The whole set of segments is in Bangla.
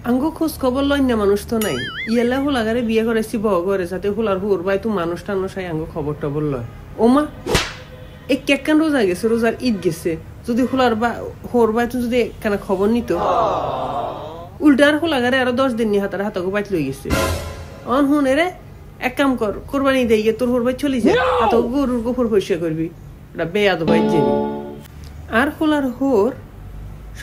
আঙ্গো খোঁজ খবর লয় না মানুষ তো নাই ইয়েলা হোলাগারে বিয়ে করেছি বহ করে যাতে হোলার হুর ভাই তো মানুষ টানো সাই আঙ্গো খবর টবর লয় ওমা এই কেকান রোজা গেছে রোজার ঈদ গেছে যদি হোলার বা হোর ভাই তো যদি একখানা খবর নিত উল্টার হোলাগারে আরো 10 দিন নি হাতার হাতাকে বাইত লই গেছে অন হুনে রে এক কাম কর কোরবানি দেই গে তোর হোর ভাই চলি যায় হাত গরুর গোফর পরিষ্কার করবি এটা বেয়াদ ভাই জেনি আর হোলার হোর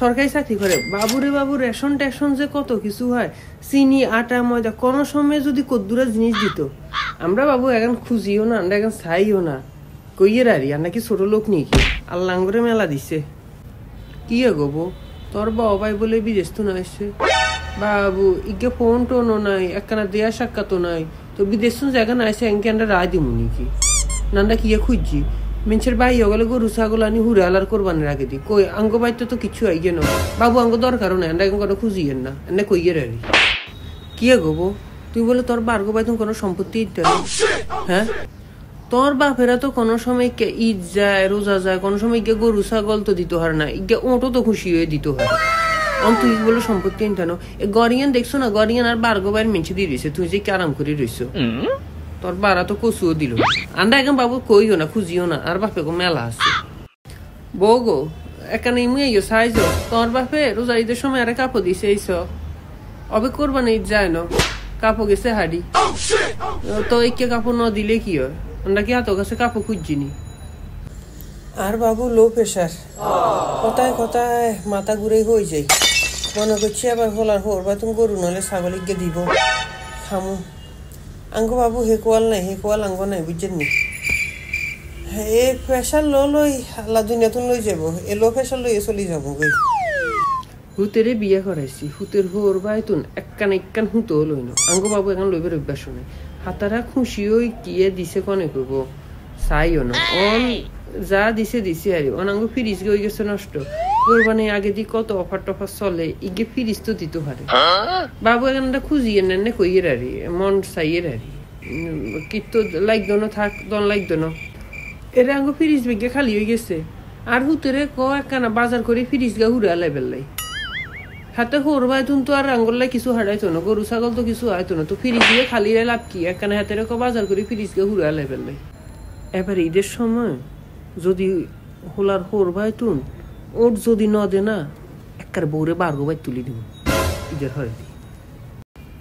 সরকারি চাকরি করে বাবুরে বাবু রেশন টেশন যে কত কিছু হয় চিনি আটা ময়দা কোনো সময় যদি কদ্দুরা জিনিস দিত আমরা বাবু এখন খুঁজিও না আমরা এখন চাইও না কইয়ের আরি আর নাকি ছোট লোক নেই কি আল্লাহ করে মেলা দিছে কি এগোবো তোর বাবাই বলে বিদেশ তো নয়ছে বাবু ইগে ফোন টোনও নাই একখানা দেয়া সাক্ষাৎ নাই তো বিদেশ জায়গা না আসে এনকে আমরা রায় দিব নাকি নান্ডা কি খুঁজছি মেনছের বাই গেলে গরু ছাগল আনি হুড়ে আলার কোরবানের আগে দি কই আঙ্গ বাইতে তো কিছু আই গেন বাবু আঙ্গ দরকারও নাই আমরা কোনো খুঁজিয়েন না এনে কইয়ের আরি কি এগোবো তুই বলে তোর বার্গ বাই কোনো সম্পত্তি হ্যাঁ তোর বাপেরা তো কোনো সময় ঈদ যায় রোজা যায় কোনো সময় ইগে গরু ছাগল তো দিতে হয় না ইগে ওটো তো খুশি হয়ে দিতে হয় তুই বলে সম্পত্তি ইন্টানো গরিয়ান দেখছো না গরিয়ান আর বার্গ বাইর মেঞ্চে দিয়ে রয়েছে তুই যে কি আরাম করে রইছো তোর বারা তো কচুও দিল আমরা এখন বাবু কইও না খুঁজিও না আর বাপে গো মেলা আছে বউ গো এখানে ইমুইও সাইজ তোর বাপে রোজা ঈদের সময় আরে কাপড় দিছে এইস অবে কোরবানি ঈদ যায় না কাপড় গেছে হাড়ি তো একে কাপড় ন দিলে কি হয় আমরা কি হাত কাছে কাপড় খুঁজছিনি আর বাবু লো প্রেশার কথায় কথায় মাথা ঘুরে হয়ে যায় মনে করছি আবার হোলার হোর বা তুমি গরু নলে ছাগলিকে দিব খামু আঙ্গ বাবু হেকোয়াল নাই হেকোয়াল আঙ্গ নাই বুঝছেন নি এ প্রেশার লই আল্লাহ দুনিয়া তুমি লই যাব এ লো প্রেশার লইয়ে চলি যাবো গই হুতেরে বিয়ে করাইছি হুতের হোর ভাই তুন একখান হুতো লই না আঙ্গ বাবু এখন লইবার অভ্যাস নাই হাতারা খুশি হই কিয়ে দিছে কনে করব চাইও না অন যা দিছে আর অনাঙ্গ ফ্রিজ গই গেছে নষ্ট কোরবানি আগে দি কত অফার টফার চলে ইগে ফ্রিজ তো দিতে পারে বাবু এখানটা খুঁজিয়ে নেন কইয়ের আরি মন চাইয়ের আরি কিন্তু লাগতো না থাক দন লাগতো না এর আঙ্গ ফ্রিজ বেগে খালি হয়ে গেছে আর হুতেরে ক একখানা বাজার করে ফ্রিজ গা হুড়ে আলাই বেলাই হাতে হোরবাই তুন তো আর আঙ্গল্লাই কিছু হারাইতো না গরু ছাগল তো কিছু আইতো না তো ফ্রিজ দিয়ে খালি লাভ কি একখানা হাতের ক বাজার করে ফ্রিজ গা হুড়ে আলাই বেলাই এবার ঈদের সময় যদি হোলার হোরবাই তুন ওর যদি ন দে না একবার বউরে বার্গ বাই তুলি দিব ঈদের হয়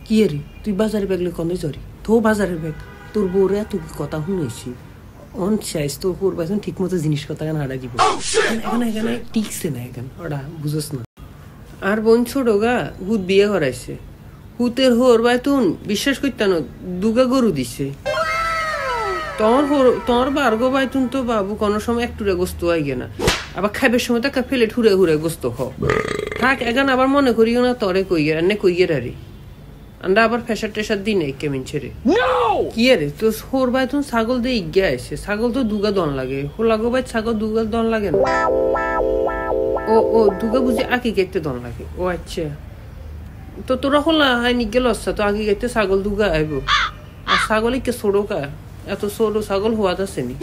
কি রে তুই বাজারে ব্যাগলে কনে চরি তো বাজারের ব্যাগ তোর বউরে এত কথা শুনেছি অন চাইস তোর হোরবাই তুন ঠিক মতো জিনিস কথা কেন হারাই দিব এখানে টিকছে না এখন ওরা বুঝোস না আর বোন ছোট গা হুত বিয়ে করাইছে হুতের হোরবাই তুন বিশ্বাস করতাম দুগা গরু দিছে তোর বার্গ বাইতুন তো বাবু কোনো সময় একটুরে গোস্ত আইগে না আবার খাইবার সময় তো ফেলে ঠুরে হুরে গোস্ত থাক এখন আবার মনে করিও না তরে কইয়ের এনে কইয়ের আরে আমরা আবার ফেসার টেসার দিই নাই কেমন ছেড়ে কি আরে তো হোর বাইতুন ছাগল দিয়ে ইগে আসে ছাগল তো দুগা দন লাগে হোলাগো বাই ছাগল দুগা দন লাগে না ও দুগা বুঝি আঁকি গেতে দন লাগে ও আচ্ছা তো তোরা হোলা হয় নিগে লসা তো আঁকি গেতে ছাগল দুগা আইব আর ছাগল কে ছোড়ো কা এত ছোট ছাগল হওয়া আসেনি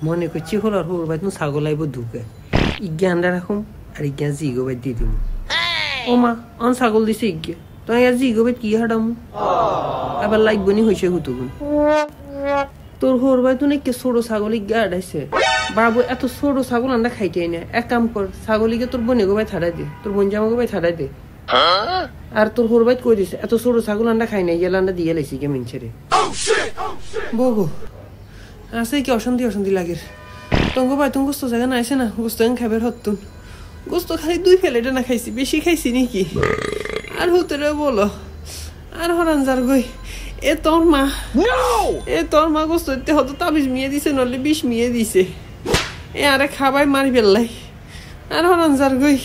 মনে করছি হল আর হোর ভাই তুমি ছাগল আইব ঢুকে ইজ্ঞা আন্ডা রাখুম আর ইজ্ঞা জিগো ভাই দিয়ে দিব ও মা অন ছাগল দিছে ইজ্ঞা তো আর জিগো ভাই কি হাঁটাম আবার লাগবো নি হয়েছে হুতুগুন তোর হোর ভাই তুমি কে ছোট ছাগল ইজ্ঞা হাঁটাইছে বাবু এত ছোট ছাগল আন্ডা খাইতেই না এক কাম কর ছাগলিকে তোর বোনে গো ভাই ছাড়াই দে তোর বোন জামা গো ভাই ছাড়াই দে আর তোর হোর ভাই কই দিছে এত ছোট ছাগল আন্ডা খাই নাই গেল আন্ডা দিয়ে লাইছি কে মিনছেরে বগো আছে কি অশান্তি লাগে তঙ্গ ভাই তুমি গোস্ত জায়গা না আসে না গোস্ত খাবার হতুন গোস্ত খালি 2 প্লেটে না খাইছি বেশি খাইছি নাকি আর হুতরে বলো আর হরান যার গই এ তোর মা গোস্ত দিতে হতো তাবিজ মিয়ে দিছে নলে 20 মিয়ে দিছে এ আরে খাবাই মারি বেললাই আর হরান যার গই